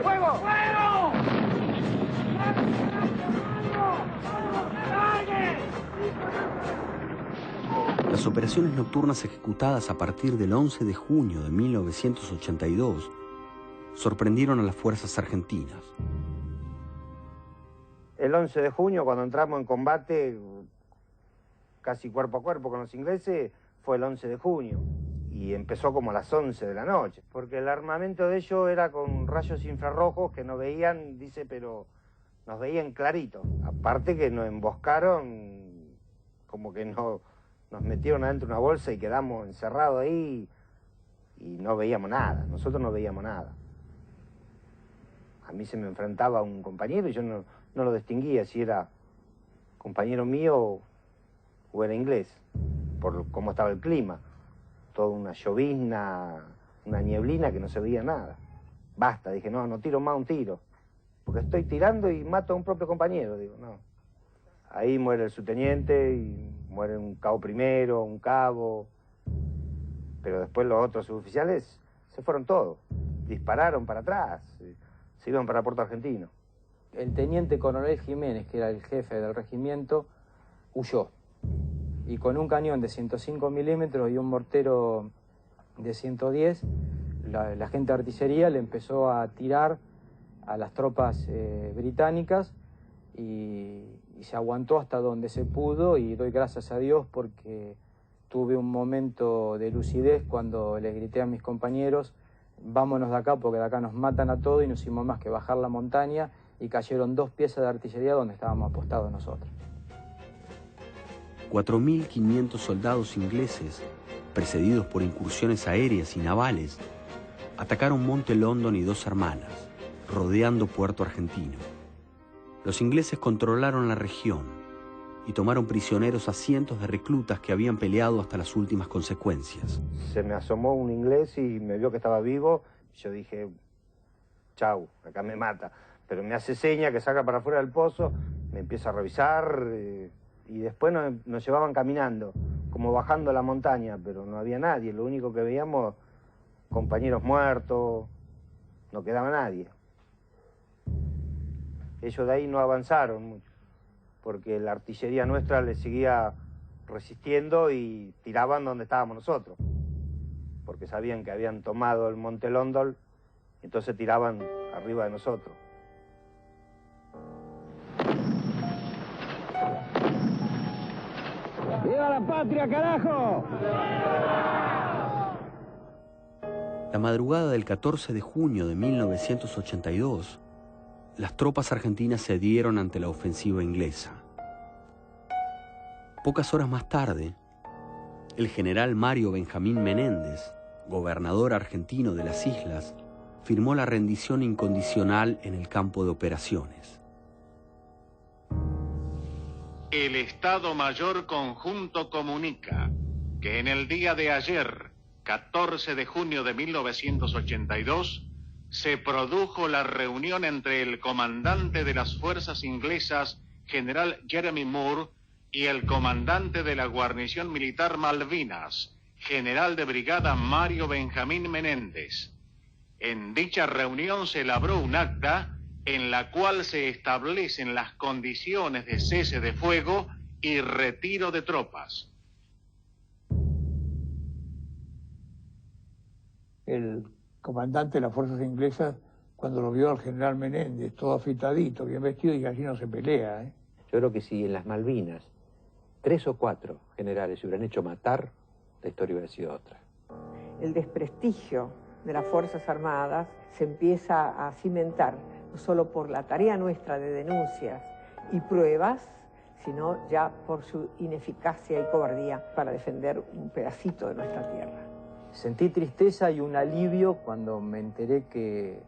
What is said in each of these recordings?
¡Fuego! ¡Fuego! Las operaciones nocturnas ejecutadas a partir del 11 de junio de 1982 sorprendieron a las fuerzas argentinas. El 11 de junio, cuando entramos en combate, casi cuerpo a cuerpo con los ingleses, fue el 11 de junio. Y empezó como a las 11 de la noche. Porque el armamento de ellos era con rayos infrarrojos que nos veían, dice, pero nos veían clarito. Aparte que nos emboscaron, como que nos metieron adentro de una bolsa y quedamos encerrados ahí y no veíamos nada. Nosotros no veíamos nada. A mí se me enfrentaba un compañero y yo no lo distinguía si era compañero mío o era inglés, por cómo estaba el clima. Toda una llovizna, una nieblina que no se veía nada. Basta, dije, no tiro más un tiro, porque estoy tirando y mato a un propio compañero, digo, no. Ahí muere el subteniente y muere un cabo primero, un cabo, pero después los otros suboficiales se fueron todos, dispararon para atrás, se iban para Puerto Argentino. El teniente coronel Jiménez, que era el jefe del regimiento, huyó. Y con un cañón de 105 milímetros y un mortero de 110, la gente de artillería le empezó a tirar a las tropas británicas y se aguantó hasta donde se pudo, y doy gracias a Dios porque tuve un momento de lucidez cuando les grité a mis compañeros: vámonos de acá porque de acá nos matan a todos, y no hicimos más que bajar la montaña y cayeron 2 piezas de artillería donde estábamos apostados nosotros. 4.500 soldados ingleses, precedidos por incursiones aéreas y navales, atacaron Monte London y Dos Hermanas, rodeando Puerto Argentino. Los ingleses controlaron la región y tomaron prisioneros a cientos de reclutas que habían peleado hasta las últimas consecuencias. Se me asomó un inglés y me vio que estaba vivo. Yo dije, chau, acá me mata. Pero me hace seña que saca para afuera del pozo, me empieza a revisar y después nos llevaban caminando, como bajando la montaña, pero no había nadie. Lo único que veíamos, compañeros muertos, no quedaba nadie. Ellos de ahí no avanzaron mucho, porque la artillería nuestra les seguía resistiendo y tiraban donde estábamos nosotros, porque sabían que habían tomado el Monte London, entonces tiraban arriba de nosotros. ¡Viva la patria, carajo! La madrugada del 14 de junio de 1982, las tropas argentinas cedieron ante la ofensiva inglesa. Pocas horas más tarde, el general Mario Benjamín Menéndez, gobernador argentino de las islas, firmó la rendición incondicional en el campo de operaciones. El Estado Mayor Conjunto comunica que en el día de ayer, 14 de junio de 1982, se produjo la reunión entre el comandante de las fuerzas inglesas, general Jeremy Moore, y el comandante de la guarnición militar Malvinas, general de brigada Mario Benjamín Menéndez. En dicha reunión se elaboró un acta en la cual se establecen las condiciones de cese de fuego y retiro de tropas. El comandante de las fuerzas inglesas, cuando lo vio al general Menéndez, todo afeitadito, bien vestido, y así no se pelea, ¿eh? Yo creo que si en las Malvinas 3 o 4 generales se hubieran hecho matar, la historia hubiera sido otra. El desprestigio de las Fuerzas Armadas se empieza a cimentar, no solo por la tarea nuestra de denuncias y pruebas, sino ya por su ineficacia y cobardía para defender un pedacito de nuestra tierra. Sentí tristeza y un alivio cuando me enteré que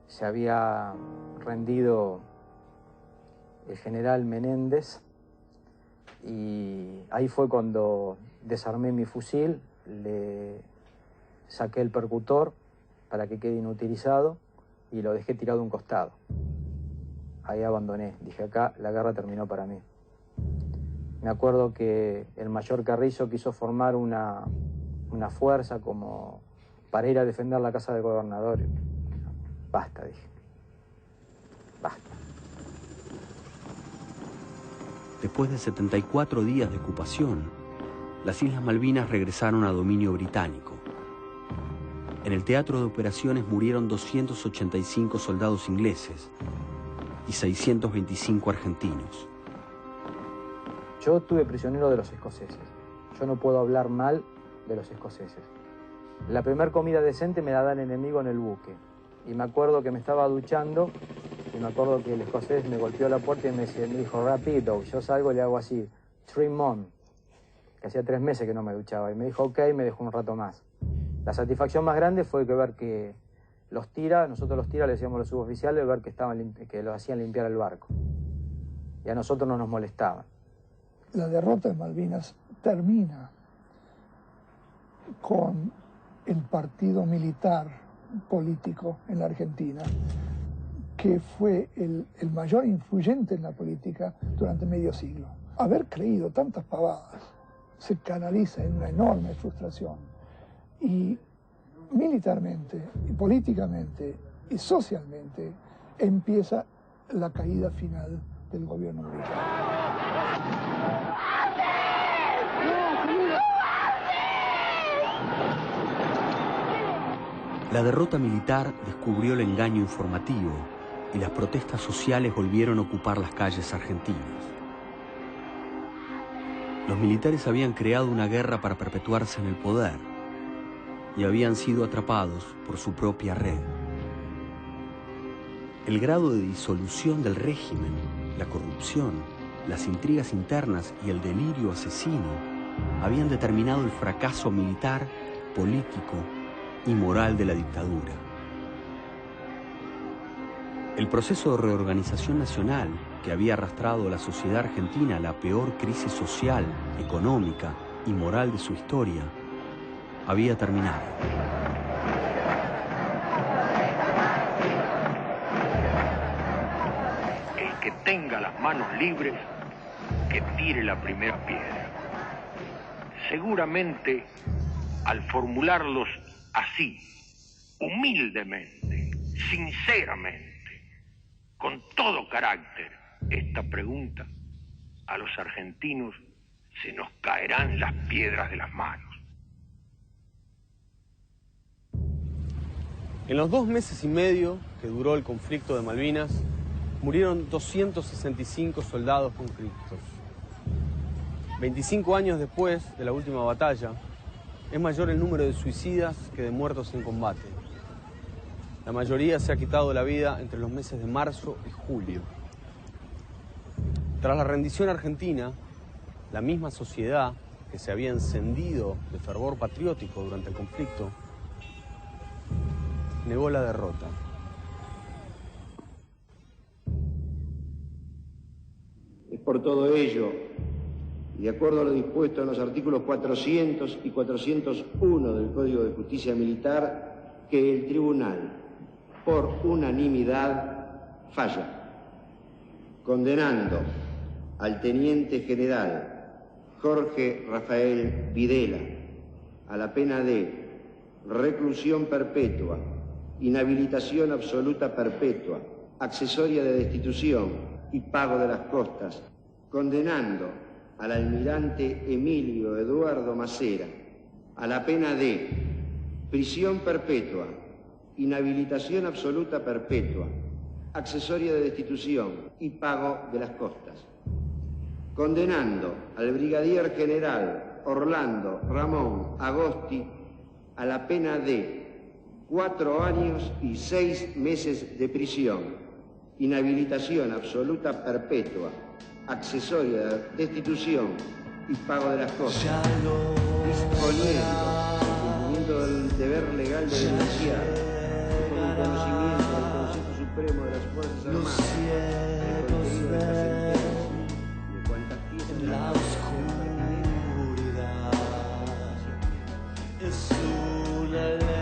se había rendido el general Menéndez, y ahí fue cuando desarmé mi fusil, le saqué el percutor para que quede inutilizado y lo dejé tirado a un costado. Ahí abandoné, dije, acá la guerra terminó para mí. Me acuerdo que el mayor Carrizo quiso formar una fuerza como para ir a defender la casa del gobernador. Basta, dije. basta. Después de 74 días de ocupación, las Islas Malvinas regresaron a dominio británico. En el teatro de operaciones murieron 285 soldados ingleses y 625 argentinos. Yo estuve prisionero de los escoceses. Yo no puedo hablar mal de los escoceses. La primera comida decente me la da el enemigo en el buque. Y me acuerdo que me estaba duchando y me acuerdo que el escocés me golpeó la puerta y me dijo, rápido. Yo salgo y le hago así, 3 months, que hacía 3 meses que no me duchaba. Y me dijo, ok, me dejó un rato más. La satisfacción más grande fue ver que los tiras, nosotros los tiras le decíamos a los suboficiales, ver que los hacían limpiar el barco. Y a nosotros no nos molestaban. La derrota de Malvinas termina con el partido militar político en la Argentina, que fue el mayor influyente en la política durante medio siglo. Haber creído tantas pavadas se canaliza en una enorme frustración. Y militarmente, y políticamente, y socialmente, empieza la caída final del gobierno británico. La derrota militar descubrió el engaño informativo y las protestas sociales volvieron a ocupar las calles argentinas. Los militares habían creado una guerra para perpetuarse en el poder y habían sido atrapados por su propia red. El grado de disolución del régimen, la corrupción, las intrigas internas y el delirio asesino habían determinado el fracaso militar, político y moral de la dictadura. El proceso de reorganización nacional que había arrastrado a la sociedad argentina a la peor crisis social, económica y moral de su historia, había terminado. El que tenga las manos libres, que tire la primera piedra. Seguramente, al formularlos así, humildemente, sinceramente, con todo carácter, esta pregunta, a los argentinos se nos caerán las piedras de las manos. En los 2 meses y medio que duró el conflicto de Malvinas, murieron 265 soldados conscriptos. 25 años después de la última batalla, es mayor el número de suicidas que de muertos en combate. La mayoría se ha quitado la vida entre los meses de marzo y julio. Tras la rendición argentina, la misma sociedad que se había encendido de fervor patriótico durante el conflicto, negó la derrota. Es por todo ello, y de acuerdo a lo dispuesto en los artículos 400 y 401 del Código de Justicia Militar, que el Tribunal, por unanimidad, falla, condenando al Teniente General Jorge Rafael Videla a la pena de reclusión perpetua, inhabilitación absoluta perpetua, accesoria de destitución y pago de las costas, condenando al almirante Emilio Eduardo Macera a la pena de prisión perpetua, inhabilitación absoluta perpetua, accesoria de destitución y pago de las costas, condenando al brigadier general Orlando Ramón Agosti a la pena de 4 años y 6 meses de prisión, inhabilitación absoluta perpetua, accesoria de destitución y pago de las costas, disponiendo el cumplimiento del deber legal de denunciar, con un conocimiento del Consejo Supremo de las Fuerzas Armadas, del contenido de esta sentencia y de cuantas piezas de la oscuridad es una ley.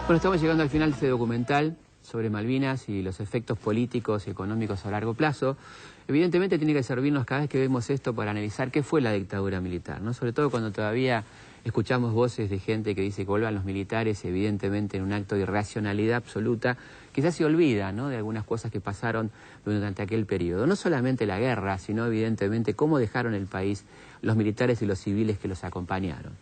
Bueno, estamos llegando al final de este documental sobre Malvinas y los efectos políticos y económicos a largo plazo. Evidentemente tiene que servirnos cada vez que vemos esto para analizar qué fue la dictadura militar, ¿no? Sobre todo cuando todavía escuchamos voces de gente que dice que vuelvan los militares, evidentemente en un acto de irracionalidad absoluta. Quizás se olvida, ¿no?, de algunas cosas que pasaron durante aquel periodo. No solamente la guerra, sino evidentemente cómo dejaron el país los militares y los civiles que los acompañaron.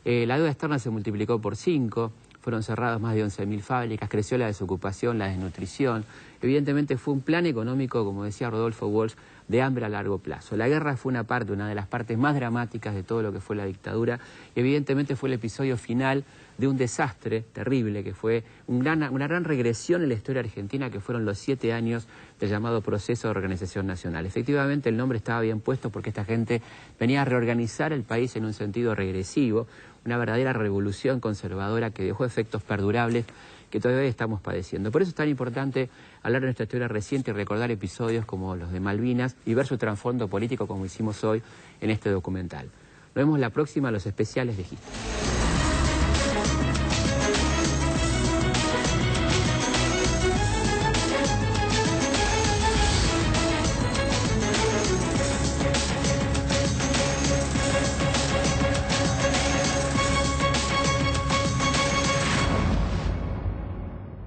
La deuda externa se multiplicó por 5, fueron cerradas más de 11.000 fábricas, creció la desocupación, la desnutrición. Evidentemente fue un plan económico, como decía Rodolfo Walsh, de hambre a largo plazo. La guerra fue una de las partes más dramáticas de todo lo que fue la dictadura, y evidentemente fue el episodio final de un desastre terrible, que fue una gran regresión en la historia argentina, que fueron los 7 años del llamado proceso de organización nacional. Efectivamente, el nombre estaba bien puesto porque esta gente venía a reorganizar el país en un sentido regresivo, una verdadera revolución conservadora que dejó efectos perdurables que todavía estamos padeciendo. Por eso es tan importante hablar de nuestra historia reciente y recordar episodios como los de Malvinas y ver su trasfondo político como hicimos hoy en este documental. Nos vemos la próxima, los especiales de History.